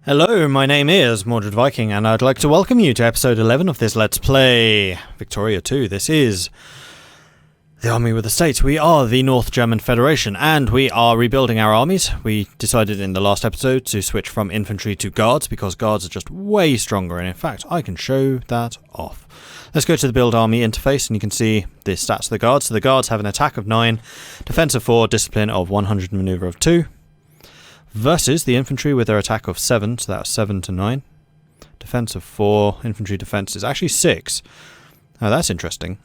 Hello, my name is Mordred Viking, and I'd like to welcome you to episode 11 of this Let's Play Victoria 2. This is the Army with the States. We are the North German Federation, and we are rebuilding our armies. We decided in the last episode to switch from infantry to guards, because guards are just way stronger, and in fact, I can show that off. Let's go to the build army interface, and you can see the stats of the guards. So the guards have an attack of 9, defense of 4, discipline of 100, and maneuver of 2. Versus the infantry with their attack of 7, so that's 7 to 9. Defense of 4, infantry defense is actually 6. Oh, that's interesting.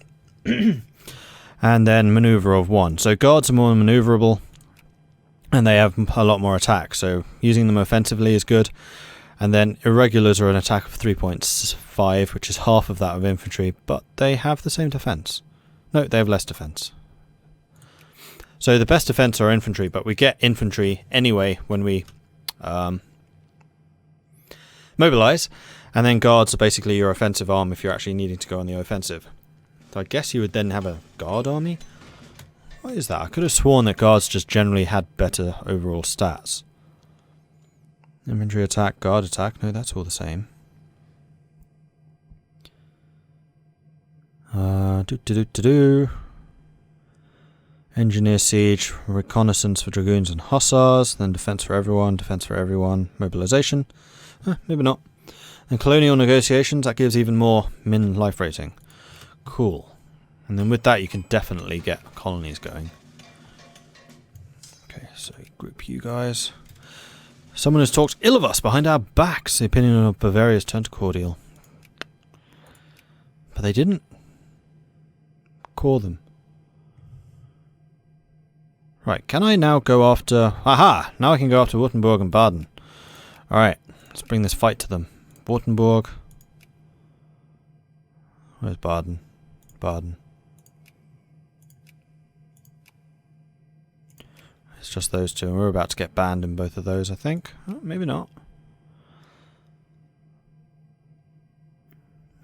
And then maneuver of 1. So guards are more maneuverable, and they have a lot more attack, so using them offensively is good. And then irregulars are an attack of 3.5, which is half of that of infantry, but they have the same defense. No, they have less defense. So the best defense are infantry, but we get infantry anyway when we mobilize, and then guards are basically your offensive arm if you're actually needing to go on the offensive. So I guess you would then have a guard army? What is that? I could have sworn that guards just generally had better overall stats. Infantry attack, guard attack, no, that's all the same. Engineer siege, reconnaissance for dragoons and hussars, then defense for everyone, mobilization. Maybe not. And colonial negotiations, that gives even more min life rating. Cool. And then with that you can definitely get colonies going. Okay, so group you guys. Someone has talked ill of us behind our backs. The opinion of Bavaria's turned cordial. But they didn't call them. Right, can I now go after... Aha! Now I can go after Württemberg and Baden. Alright, let's bring this fight to them. Württemberg. Where's Baden? Baden. It's just those two, and we're about to get banned in both of those, I think. Oh, maybe not.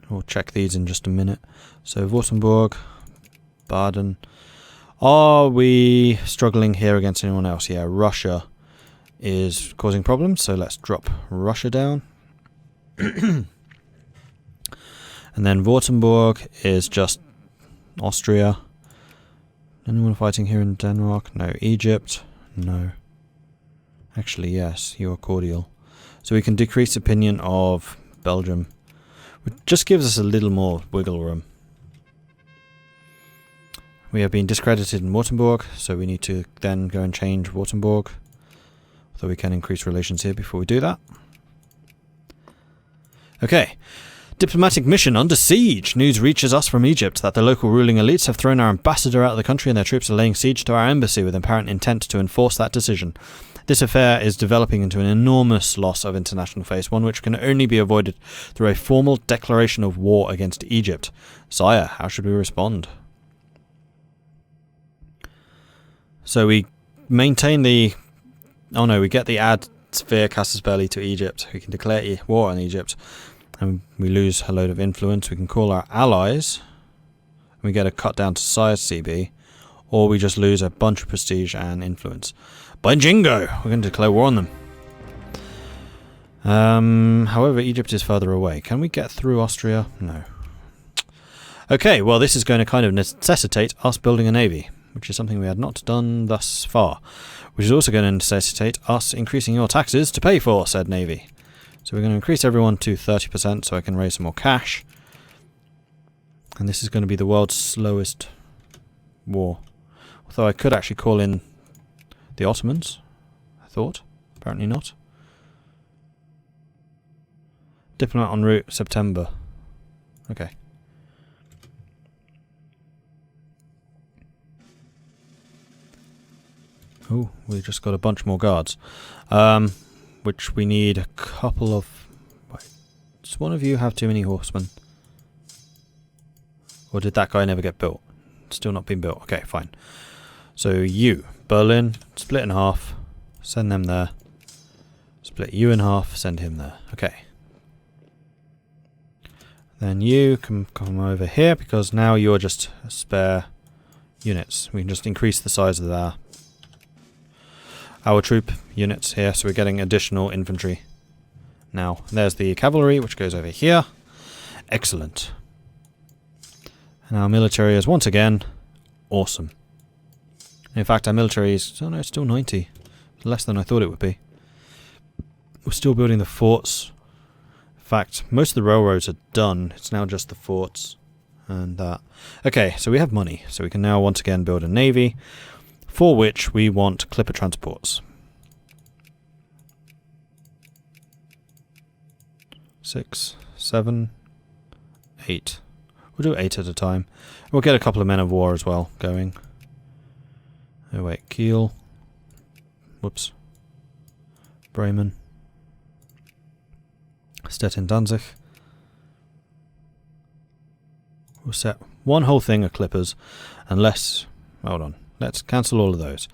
We'll check these in just a minute. So, Württemberg, Baden... Are we struggling here against anyone else? Yeah, Russia is causing problems, so let's drop Russia down. And then Württemberg is just Austria. Anyone fighting here in Denmark? No. Egypt? No. Actually, yes, you are cordial. So we can decrease opinion of Belgium, which just gives us a little more wiggle room. We have been discredited in Württemberg, so we need to then go and change Württemberg. Although we can increase relations here before we do that. Okay. Diplomatic mission under siege. News reaches us from Egypt that the local ruling elites have thrown our ambassador out of the country and their troops are laying siege to our embassy with apparent intent to enforce that decision. This affair is developing into an enormous loss of international face, one which can only be avoided through a formal declaration of war against Egypt. Sire, how should we respond? So we maintain the... Oh no, we get the add sphere casus belli to Egypt. We can declare war on Egypt. And we lose a load of influence. We can call our allies. And we get a cut down to size CB. Or we just lose a bunch of prestige and influence. By Jingo! We're going to declare war on them. However, Egypt is further away. Can we get through Austria? No. Okay, well this is going to kind of necessitate us building a navy, which is something we had not done thus far, which is also going to necessitate us increasing your taxes to pay for said navy. So we're going to increase everyone to 30% so I can raise some more cash. And this is going to be the world's slowest war. Although I could actually call in the Ottomans, I thought. Apparently not. Diplomat en route, September. Okay. Oh, we just got a bunch more guards. Which we need a couple of... Wait, does one of you have too many horsemen? Or did that guy never get built? Still not been built. Okay, fine. So you, Berlin, split in half. Send them there. Split you in half, send him there. Okay. Then you can come over here, because now you're just spare units. We can just increase the size of our troop units here, so we're getting additional infantry. now. There's the cavalry, which goes over here. Excellent. And our military is once again awesome. In fact, our military is... oh no, it's still 90. Less than I thought it would be. We're still building the forts. In fact, most of the railroads are done. It's now just the forts and that. Okay, so we have money. So we can now once again build a navy, for which we want clipper transports. 6, 7, 8. We'll do 8 at a time. We'll get a couple of men of war as well going. Oh wait, Kiel. Whoops. Bremen. Stettin, Danzig. We'll set one whole thing of clippers, unless... hold on, let's cancel all of those.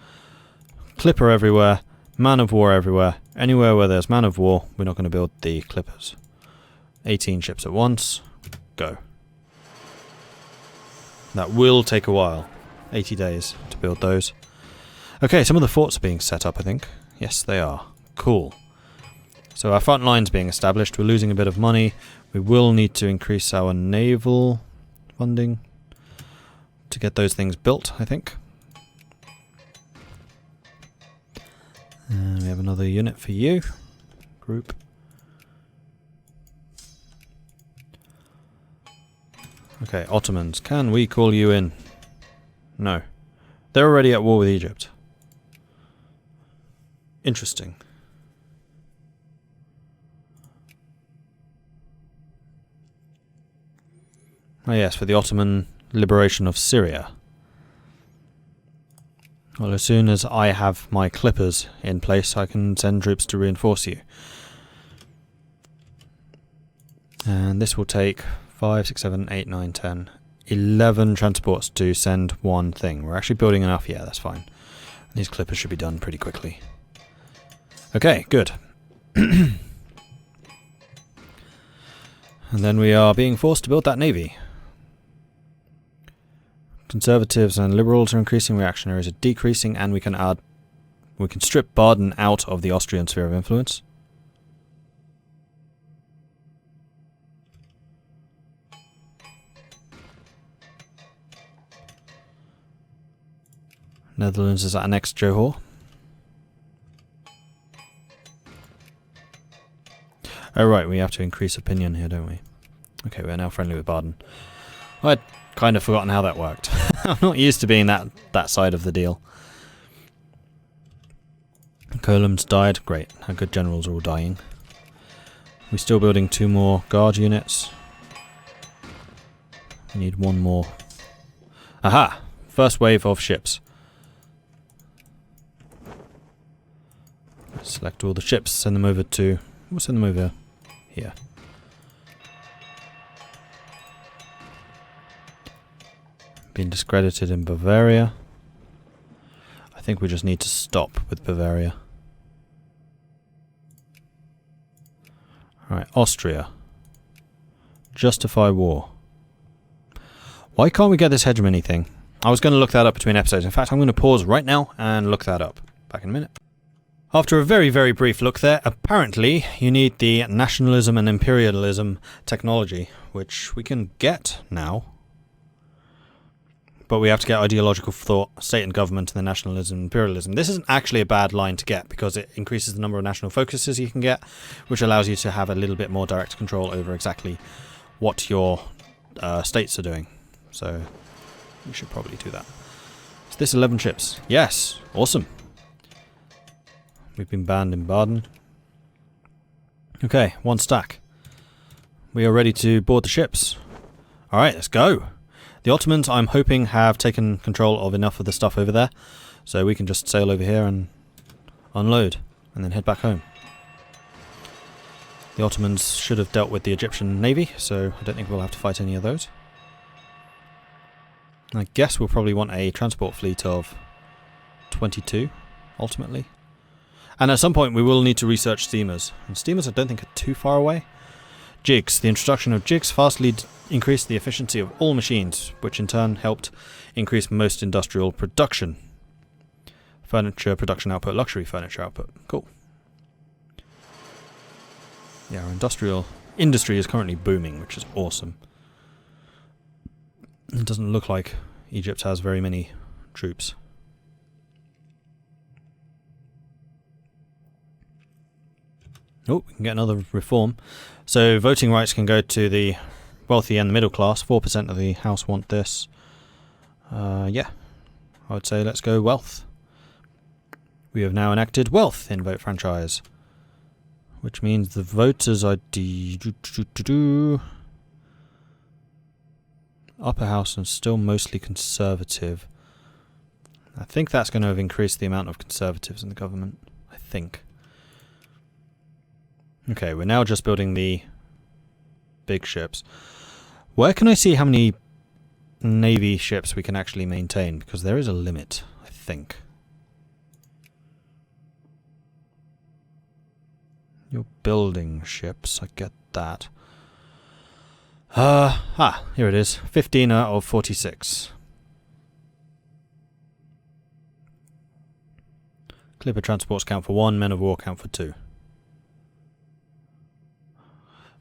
Clipper everywhere, man of war everywhere. Anywhere where there's man of war, we're not going to build the clippers. 18 ships at once. Go. That will take a while. 80 days to build those. Okay, some of the forts are being set up, I think. Yes, they are. Cool. So our front line's being established. We're losing a bit of money. We will need to increase our naval funding to get those things built, I think. And we have another unit for you. Group. Okay, Ottomans. Can we call you in? No. They're already at war with Egypt. Interesting. Oh yes, for the Ottoman liberation of Syria. Well, as soon as I have my clippers in place, I can send troops to reinforce you. And this will take 5, 6, 7, 8, 9, 10, 11 transports to send one thing. We're actually building enough. Yeah, that's fine. These clippers should be done pretty quickly. Okay, good. And then we are being forced to build that navy. Conservatives and liberals are increasing, reactionaries are decreasing, and we can strip Baden out of the Austrian sphere of influence. Netherlands is annexed Johor. Oh right, we have to increase opinion here, don't we? Okay, we're now friendly with Baden. I'd kind of forgotten how that worked. I'm not used to being that side of the deal. Column's died. Great. Our good generals are all dying. We're still building 2 more guard units. We need 1 more. Aha! First wave of ships. Let's select all the ships, send them over to... we'll send them over here. Being discredited in Bavaria. I think we just need to stop with Bavaria. Alright, Austria. Justify war. Why can't we get this hegemony thing? I was going to look that up between episodes. In fact, I'm going to pause right now and look that up. Back in a minute. After a very, very brief look there, apparently you need the nationalism and imperialism technology, which we can get now. But we have to get ideological thought, state and government, and then nationalism and imperialism. This isn't actually a bad line to get, because it increases the number of national focuses you can get, which allows you to have a little bit more direct control over exactly what your states are doing. So we should probably do that. Is this 11 ships? Yes! Awesome! We've been banned in Baden. Okay, 1 stack. We are ready to board the ships. Alright, let's go! The Ottomans, I'm hoping, have taken control of enough of the stuff over there, so we can just sail over here and unload, and then head back home. The Ottomans should have dealt with the Egyptian navy, so I don't think we'll have to fight any of those. I guess we'll probably want a transport fleet of 22, ultimately. And at some point we will need to research steamers. And steamers I don't think are too far away. Jigs. The introduction of jigs vastly increased the efficiency of all machines, which in turn helped increase most industrial production. Furniture production output, luxury furniture output. Cool. Yeah, our industry is currently booming, which is awesome. It doesn't look like Egypt has very many troops. Oh, we can get another reform. So voting rights can go to the wealthy and the middle class. 4% of the house want this. Yeah, I would say let's go wealth. We have now enacted wealth in vote franchise, which means the voters ID upper house and still mostly conservative. I think that's going to have increased the amount of conservatives in the government. I think. Okay, we're now just building the big ships. Where can I see how many navy ships we can actually maintain? Because there is a limit, I think. You're building ships, I get that. Here it is. 15 out of 46. Clipper transports count for 1, men of war count for 2.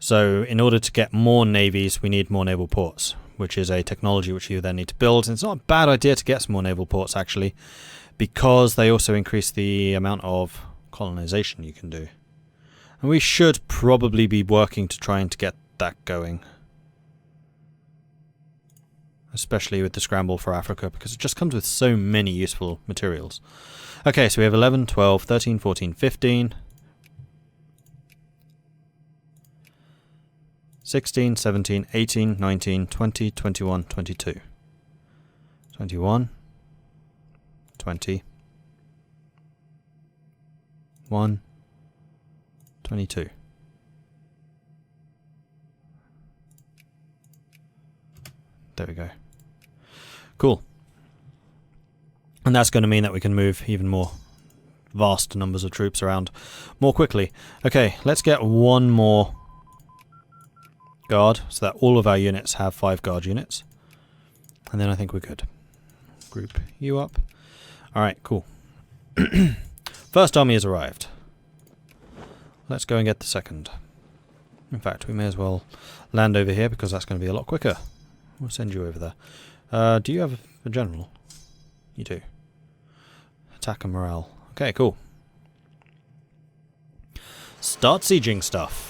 So, in order to get more navies, we need more naval ports, which is a technology which you then need to build. And it's not a bad idea to get some more naval ports, actually, because they also increase the amount of colonization you can do. And we should probably be working to trying to get that going. Especially with the scramble for Africa, because it just comes with so many useful materials. Okay, so we have 11, 12, 13, 14, 15... 16, 17, 18, 19, 20, 21, 22. 21, 20, 1, 22. There we go. Cool. And that's going to mean that we can move even more vast numbers of troops around more quickly. Okay, let's get one more guard, so that all of our units have 5 guard units. And then I think we're good. Group you up. Alright, cool. First army has arrived. Let's go and get the second. In fact, we may as well land over here because that's going to be a lot quicker. We'll send you over there. Do you have a general? You do. Attack and morale. Okay, cool. Start sieging stuff.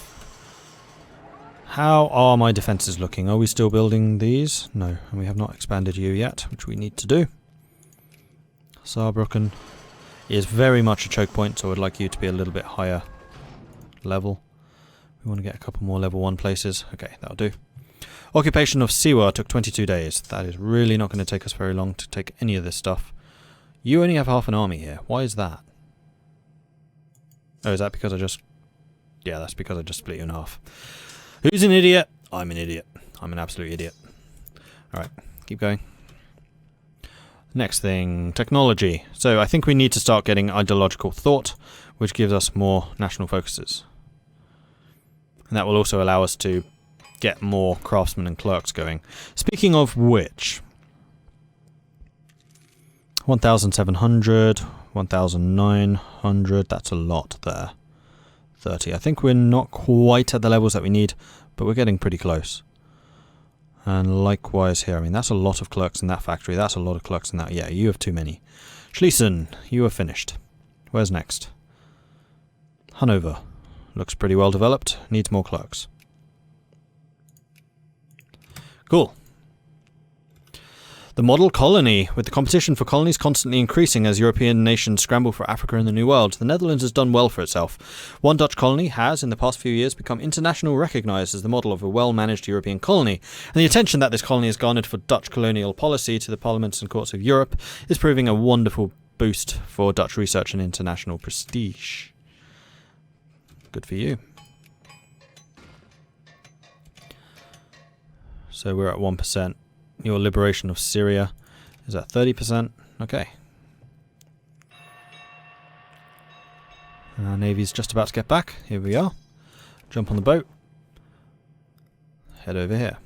How are my defences looking? Are we still building these? No, and we have not expanded you yet, which we need to do. Saarbrücken is very much a choke point, so I'd like you to be a little bit higher level. We want to get a couple more level 1 places. Okay, that'll do. Occupation of Siwa took 22 days. That is really not going to take us very long to take any of this stuff. You only have half an army here. Why is that? Oh, is that because I just... Yeah, that's because I just split you in half. Who's an idiot? I'm an idiot. I'm an absolute idiot. Alright, keep going. Next thing, technology. So I think we need to start getting ideological thought, which gives us more national focuses. And that will also allow us to get more craftsmen and clerks going. Speaking of which, 1,700, 1,900, that's a lot there. 30. I think we're not quite at the levels that we need, but we're getting pretty close. And likewise here, I mean, that's a lot of clerks in that factory, that's a lot of clerks in that. Yeah, you have too many. Schließen, you are finished. Where's next? Hanover. Looks pretty well developed, needs more clerks. Cool. The model colony. With the competition for colonies constantly increasing as European nations scramble for Africa and the New World, the Netherlands has done well for itself. One Dutch colony has, in the past few years, become internationally recognised as the model of a well-managed European colony, and the attention that this colony has garnered for Dutch colonial policy to the parliaments and courts of Europe is proving a wonderful boost for Dutch research and international prestige. Good for you. So we're at 1%. Your liberation of Syria is at 30%. Okay. Our navy's just about to get back. Here we are. Jump on the boat. Head over here.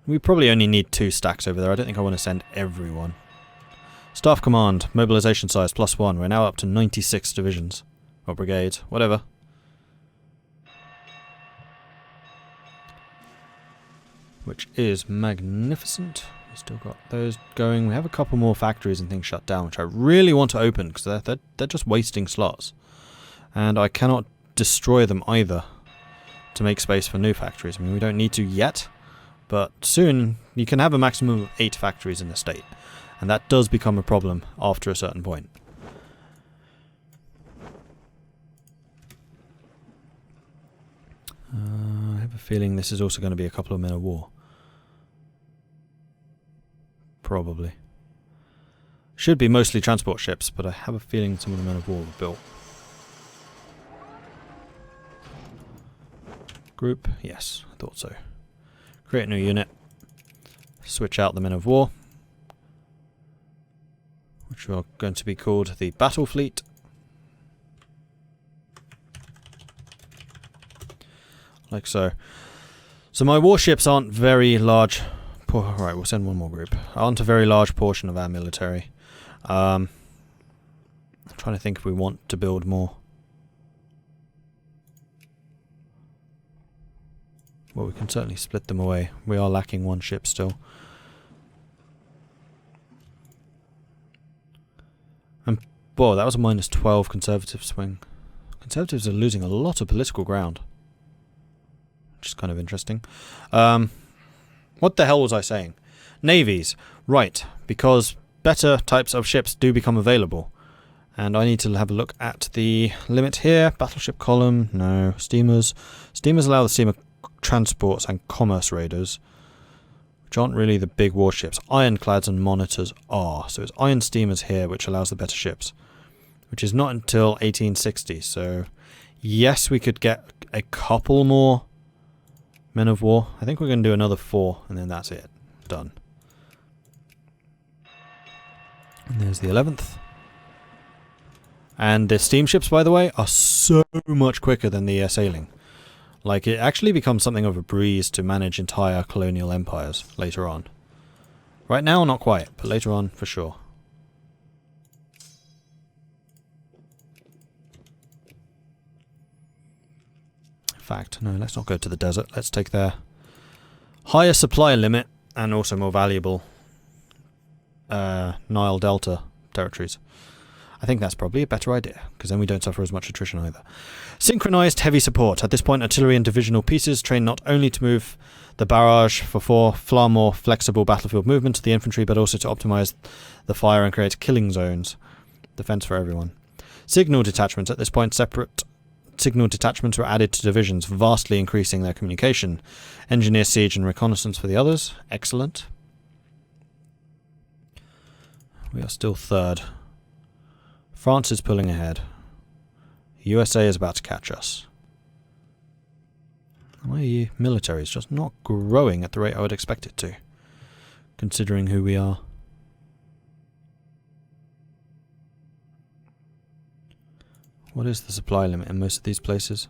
We probably only need 2 stacks over there. I don't think I want to send everyone. Staff command, mobilization size +1. We're now up to 96 divisions. Or brigades, whatever. Which is magnificent. We've still got those going. We have a couple more factories and things shut down, which I really want to open, because they're just wasting slots. And I cannot destroy them either to make space for new factories. I mean, we don't need to yet, but soon you can have a maximum of 8 factories in a state. And that does become a problem after a certain point. I have a feeling this is also going to be a couple of men of war. Probably. Should be mostly transport ships, but I have a feeling some of the men of war were built. Group? Yes, I thought so. Create a new unit. Switch out the men of war, which are going to be called the Battle Fleet. Like so. So my warships aren't very large. Right, we'll send one more group. Aren't a very large portion of our military. I'm trying to think if we want to build more. Well, we can certainly split them away. We are lacking one ship still. And, whoa, that was a -12 Conservative swing. Conservatives are losing a lot of political ground. Which is kind of interesting. What the hell was I saying? Navies. Right, because better types of ships do become available. And I need to have a look at the limit here. Battleship column, no. Steamers. Steamers allow the steamer transports and commerce raiders, which aren't really the big warships. Ironclads and monitors are. So it's iron steamers here, which allows the better ships. Which is not until 1860. So yes, we could get a couple more men of war. I think we're going to do another 4, and then that's it. Done. And there's the 11th. And the steamships, by the way, are so much quicker than the sailing. Like, it actually becomes something of a breeze to manage entire colonial empires later on. Right now, not quite, but later on, for sure. In fact, no, let's not go to the desert. Let's take their higher supply limit and also more valuable Nile Delta territories. I think that's probably a better idea, because then we don't suffer as much attrition either. Synchronized heavy support. At this point, artillery and divisional pieces train not only to move the barrage for far more flexible battlefield movement to the infantry, but also to optimize the fire and create killing zones. Defense for everyone. Signal detachments. At this point, separate signal detachments were added to divisions, vastly increasing their communication. Engineer, siege, and reconnaissance for the others. Excellent. We are still third. France is pulling ahead. USA is about to catch us. My military is just not growing at the rate I would expect it to, considering who we are. What is the supply limit in most of these places?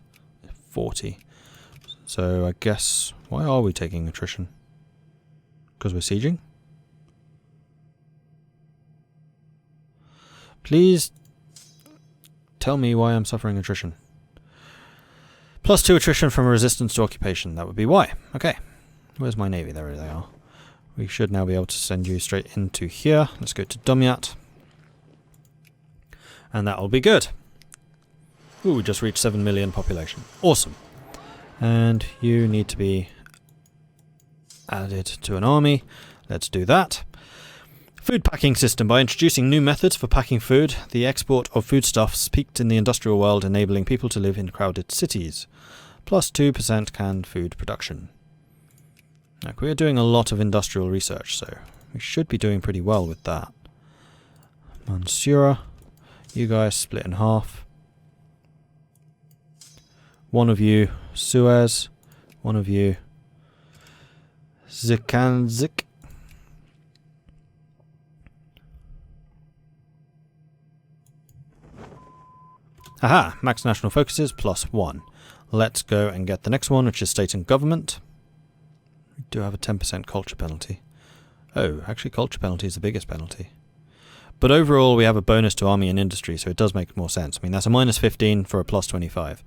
40. So I guess, why are we taking attrition? Because we're sieging? Please tell me why I'm suffering attrition. +2 attrition from resistance to occupation. That would be why. Okay. Where's my navy? There they are. We should now be able to send you straight into here. Let's go to Dumyat. And that will be good. Ooh, we just reached 7 million population. Awesome. And you need to be added to an army. Let's do that. Food packing system. By introducing new methods for packing food, the export of foodstuffs peaked in the industrial world, enabling people to live in crowded cities. +2% canned food production. Like, we are doing a lot of industrial research, so we should be doing pretty well with that. Mansura, you guys split in half. One of you, Suez. One of you, Zikanzik. Aha! Max national focuses +1. Let's go and get the next one, which is state and government. We do have a 10% culture penalty. Oh, actually culture penalty is the biggest penalty. But overall, we have a bonus to army and industry, so it does make more sense. I mean, that's a minus 15 for a plus 25.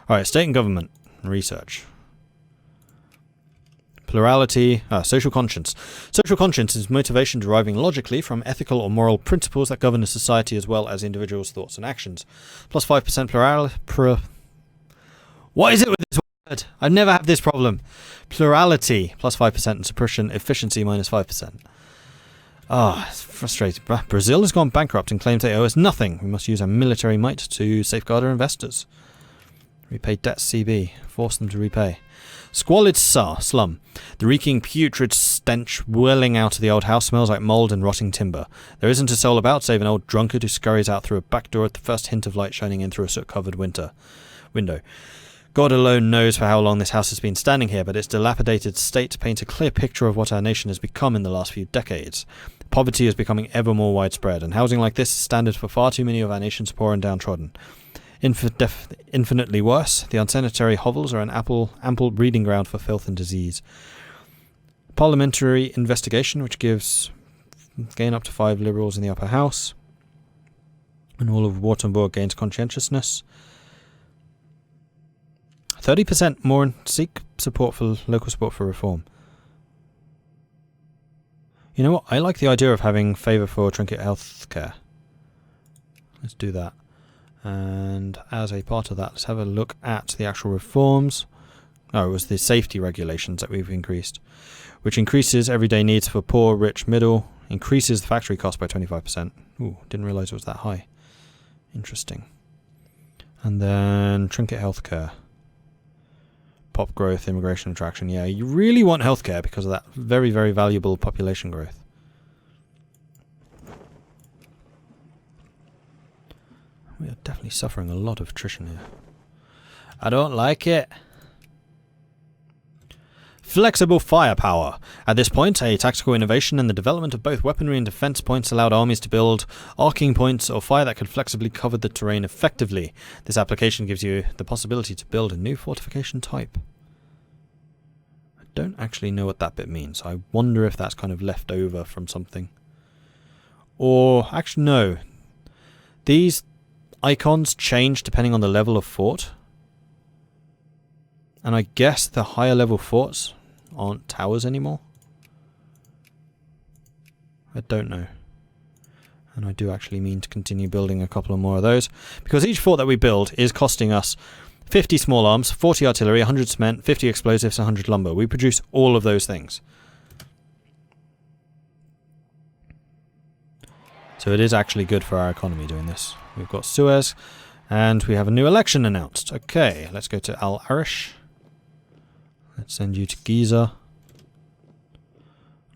Alright, state and government. Research. Plurality. Social conscience. Social conscience is motivation deriving logically from ethical or moral principles that govern a society as well as individuals' thoughts and actions. Plus 5% plurality. What is it with this word? I never have this problem. Plurality. Plus 5% and suppression efficiency minus 5%. It's frustrating. Brazil has gone bankrupt and claims they owe us nothing. We must use our military might to safeguard our investors. Repay debts CB. Force them to repay. Squalid slum. The reeking putrid stench whirling out of the old house smells like mould and rotting timber. There isn't a soul about save an old drunkard who scurries out through a back door at the first hint of light shining in through a soot-covered window. God alone knows for how long this house has been standing here, but its dilapidated state paints a clear picture of what our nation has become in the last few decades. Poverty is becoming ever more widespread, and housing like this is standard for far too many of our nation's poor and downtrodden. Infinitely worse, the unsanitary hovels are an ample breeding ground for filth and disease. Parliamentary investigation, which gives gain up to 5 liberals in the upper house, and all of Wartenburg gains conscientiousness. 30% more seek support for local support for reform. You know what? I like the idea of having favour for trinket healthcare. Let's do that. And as a part of that, let's have a look at the actual reforms. It was the safety regulations that we've increased, which increases everyday needs for poor, rich, middle, increases the factory cost by 25%. Ooh, didn't realise it was that high. Interesting. And then trinket healthcare. Pop growth, immigration attraction. Yeah, you really want healthcare because of that very, very valuable population growth. We are definitely suffering a lot of attrition here. I don't like it. Flexible firepower. At this point, a tactical innovation in the development of both weaponry and defense points allowed armies to build arcing points or fire that could flexibly cover the terrain effectively. This application gives you the possibility to build a new fortification type. I don't actually know what that bit means. I wonder if that's kind of left over from something. Or, actually no. These icons change depending on the level of fort. And I guess the higher level forts aren't towers anymore. I don't know. And I do actually mean to continue building a couple of more of those. Because each fort that we build is costing us 50 small arms, 40 artillery, 100 cement, 50 explosives, 100 lumber. We produce all of those things. So it is actually good for our economy doing this. We've got Suez, and we have a new election announced. Okay, let's go to Al Arish. Let's send you to Giza.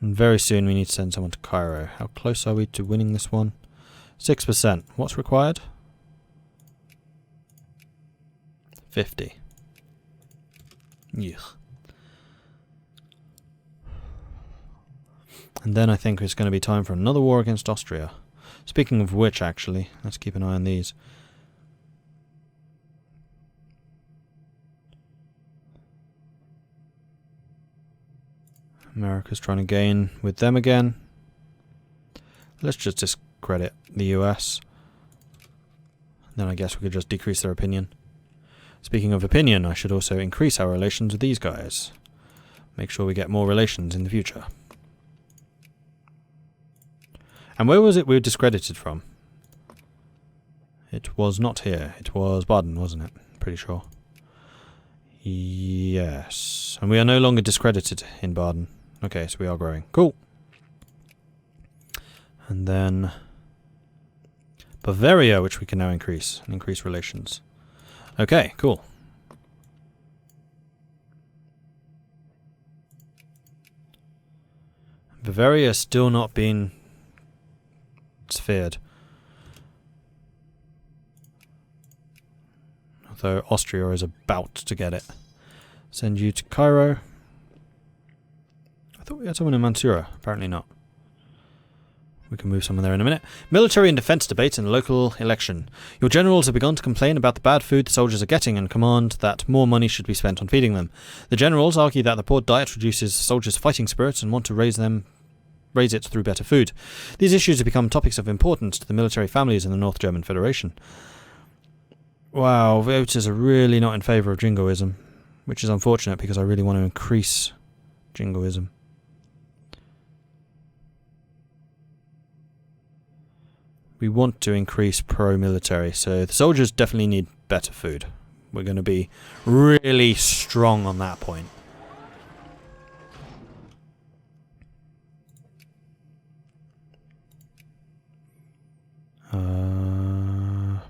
And very soon we need to send someone to Cairo. How close are we to winning this one? 6%. What's required? 50. Yuck. And then I think it's going to be time for another war against Austria. Speaking of which, actually, let's keep an eye on these. America's trying to gain with them again. Let's just discredit the US. Then I guess we could just decrease their opinion. Speaking of opinion, I should also increase our relations with these guys. Make sure we get more relations in the future. And where was it we were discredited from? It was not here. It was Baden, wasn't it? Pretty sure. Yes. And we are no longer discredited in Baden. Okay, so we are growing. Cool. And then Bavaria, which we can now increase. And increase relations. Okay, cool. Bavaria has still not been sphered. Although Austria is about to get it. Send you to Cairo. I thought we had someone in Mansoura. Apparently not. We can move someone there in a minute. Military and defense debate in the local election. Your generals have begun to complain about the bad food the soldiers are getting and command that more money should be spent on feeding them. The generals argue that the poor diet reduces soldiers' fighting spirits and want to raise them raise it through better food. These issues have become topics of importance to the military families in the North German Federation. Wow, voters are really not in favour of jingoism, which is unfortunate because I really want to increase jingoism. We want to increase pro-military, so the soldiers definitely need better food. We're going to be really strong on that point.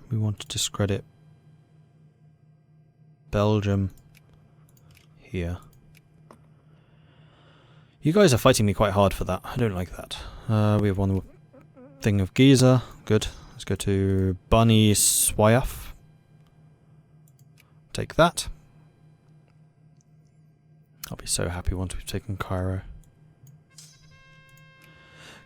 We want to discredit Belgium here. You guys are fighting me quite hard for that. I don't like that. We have one thing of Giza. Good. Let's go to Bani Swayaf. Take that. I'll be so happy once we've taken Cairo.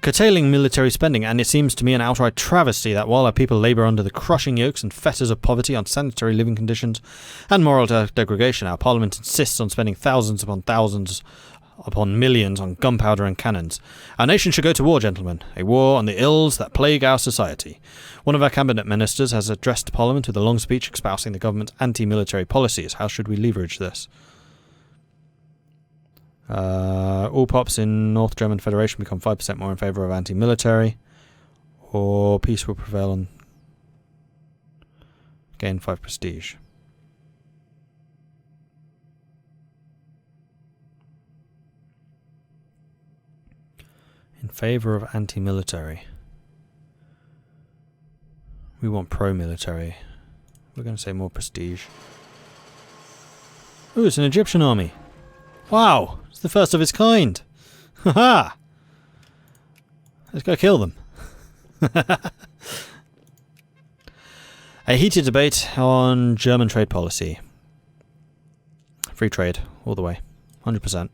Curtailing military spending, and it seems to me an outright travesty that while our people labour under the crushing yokes and fetters of poverty, unsanitary living conditions, and moral degradation, our parliament insists on spending thousands upon millions on gunpowder and cannons. Our nation should go to war, gentlemen, a war on the ills that plague our society. One of our cabinet ministers has addressed Parliament with a long speech espousing the government's anti-military policies. How should we leverage this? All pops in North German Federation become 5% more in favour of anti-military, or peace will prevail and gain 5 prestige. In favour of anti-military. We want pro-military. We're going to say more prestige. Ooh, it's an Egyptian army. Wow, it's the first of its kind. Haha! Let's go kill them. A heated debate on German trade policy. Free trade, all the way. 100%.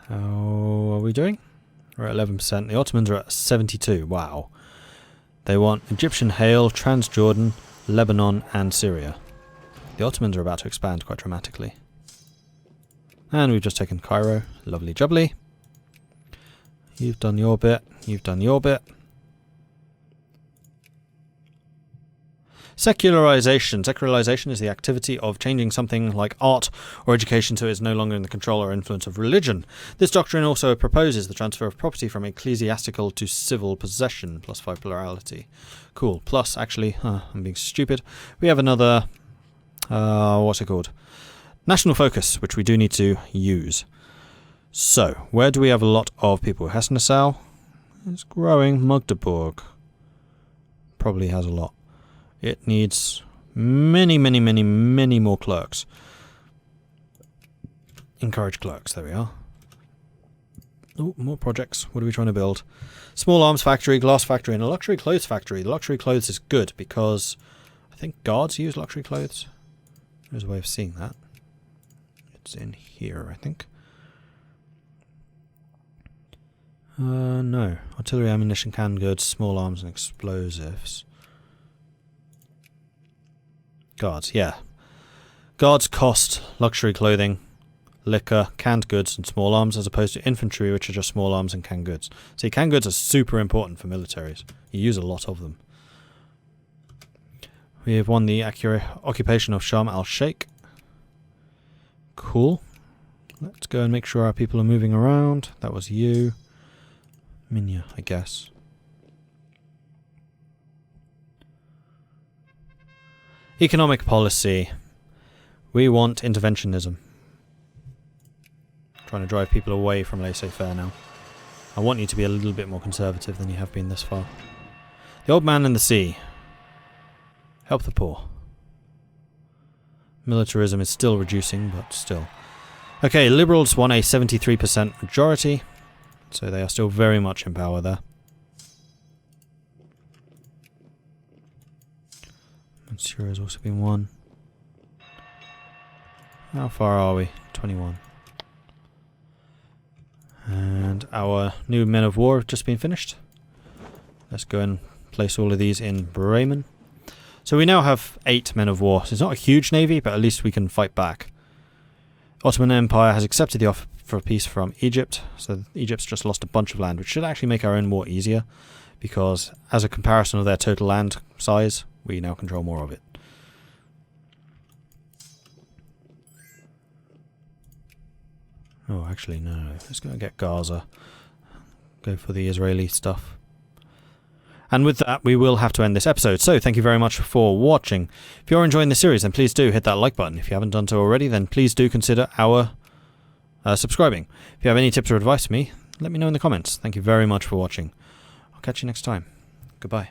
How are we doing? We're at 11%. The Ottomans are at 72. Wow. They want Egyptian hail, Transjordan, Lebanon, and Syria. The Ottomans are about to expand quite dramatically. And we've just taken Cairo. Lovely jubbly. You've done your bit. You've done your bit. Secularization. Secularization is the activity of changing something like art or education so it is no longer in the control or influence of religion. This doctrine also proposes the transfer of property from ecclesiastical to civil possession, plus 5 plurality. Cool. Plus, actually, I'm being stupid. We have another, what's it called? National focus, which we do need to use. So, where do we have a lot of people? Hesse-Nassau is growing. Magdeburg probably has a lot. It needs many more clerks. Encourage clerks, there we are. Oh, more projects. What are we trying to build? Small arms factory, glass factory, and a luxury clothes factory. The luxury clothes is good because I think guards use luxury clothes. There's a way of seeing that. It's in here, I think. No. Artillery, ammunition, canned goods, small arms, and explosives. Guards, yeah. Guards cost luxury clothing, liquor, canned goods, and small arms, as opposed to infantry, which are just small arms and canned goods. See, canned goods are super important for militaries. You use a lot of them. We have won the occupation of Sharm el-Sheikh. Cool. Let's go and make sure our people are moving around. That was you. Minya, I guess. Economic policy. We want interventionism. Trying to drive people away from laissez-faire now. I want you to be a little bit more conservative than you have been this far. The Old Man and the Sea. Help the poor. Militarism is still reducing, but still. Okay, Liberals won a 73% majority, so they are still very much in power there. Mansour has also been won. How far are we? 21. And our new men of war have just been finished. Let's go and place all of these in Bremen. So we now have 8 men of war. So it's not a huge navy, but at least we can fight back. Ottoman Empire has accepted the offer for peace from Egypt. So Egypt's just lost a bunch of land, which should actually make our own war easier. Because as a comparison of their total land size, we now control more of it. Oh, actually, no. Let's go and get Gaza. Go for the Israeli stuff. And with that, we will have to end this episode. So, thank you very much for watching. If you're enjoying this series, then please do hit that like button. If you haven't done so already, then please do consider our subscribing. If you have any tips or advice for me, let me know in the comments. Thank you very much for watching. I'll catch you next time. Goodbye.